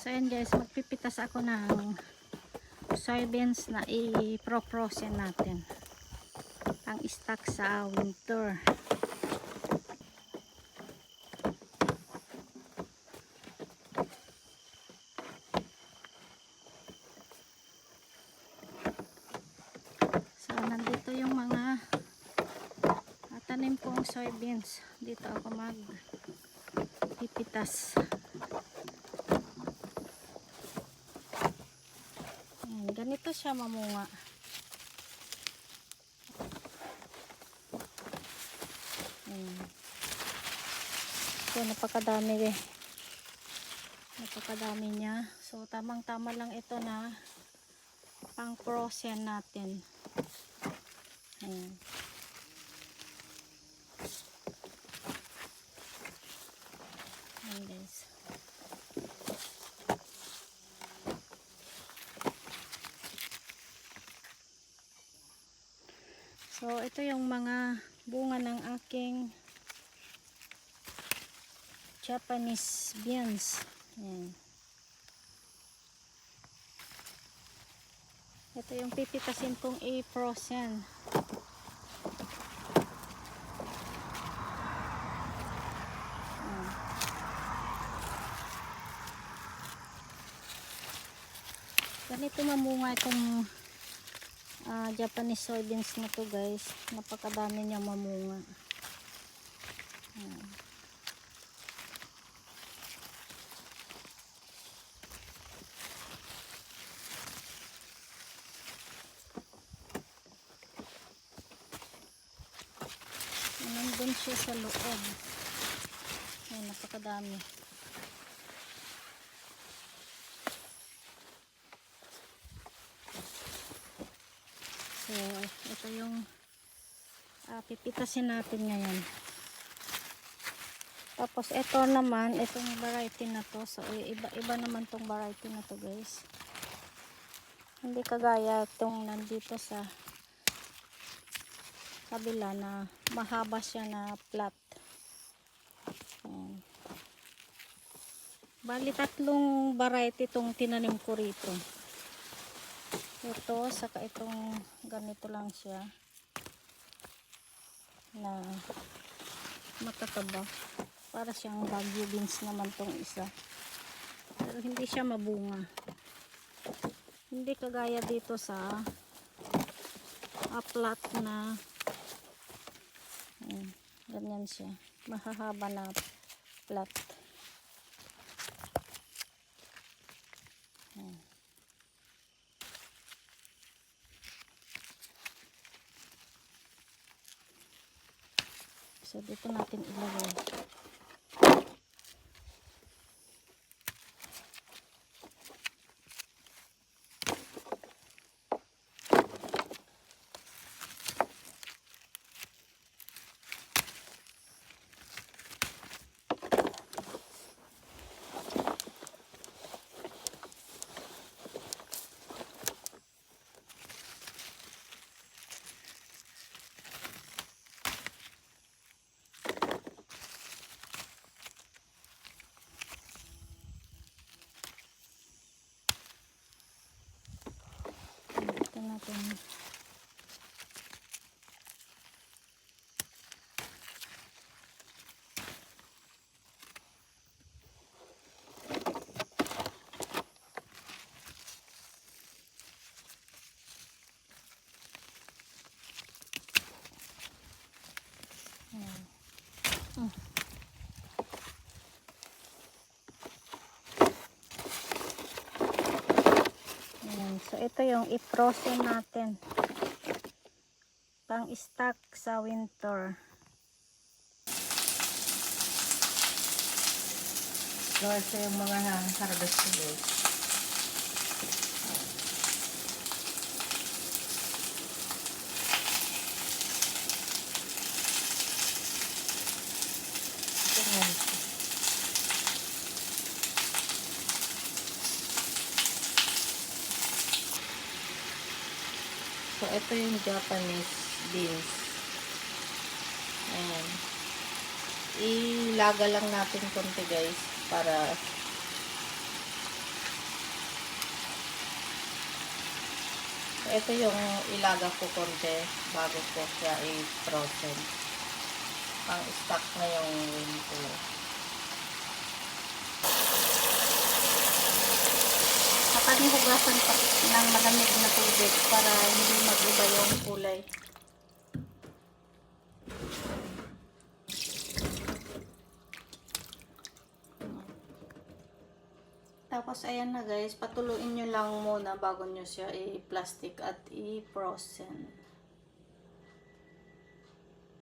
So ayan guys, magpipitas ako ng soybeans na i-pro-frozen natin ang stock sa winter. So nandito yung mga tanim kong soybeans. Dito ako magpipitas. Ganito siya mamunga. So napakadami napakadami niya. So tamang tama lang ito na pang frozen natin. Ayan. Ayan guys. So ito yung mga bunga ng aking Japanese beans. Ayan. Ito yung pipitasin kong i-frozen. Ganito mamunga itong Japanese soybeans na to guys. Napakadami niya mamunga. Nandun siya sa loob. Ayan, napakadami. So ito yung pipitasin natin ngayon. Tapos ito naman, itong variety na to. So iba naman tong variety na to guys. Hindi kagaya itong nandito sa kabila na mahaba siya na flat. Ayan. Bali tatlong variety itong tinanim ko rito. Ito, saka itong ganito lang siya na matataba. Para siyang Baguio beans naman tong isa. Pero hindi siya mabunga. Hindi kagaya dito sa flat na ganyan siya. Mahahaba na flat. So dito natin ilagay. Natin. So ito yung i-frozen natin pang stock sa winter. So ito yung mga harvest ko guys. Ito nga. So, ito yung Japanese beans. Ayan. Ilaga lang natin konti guys para ito yung ilaga ko konti bago ko siya i-frozen. Pang stock na yung wing ko. Napanihugasan pa ng malamig na tubig para hindi mag-iba yung kulay. Tapos ayan na guys, patuluin nyo lang muna bago nyo siya i-plastic at i-frozen.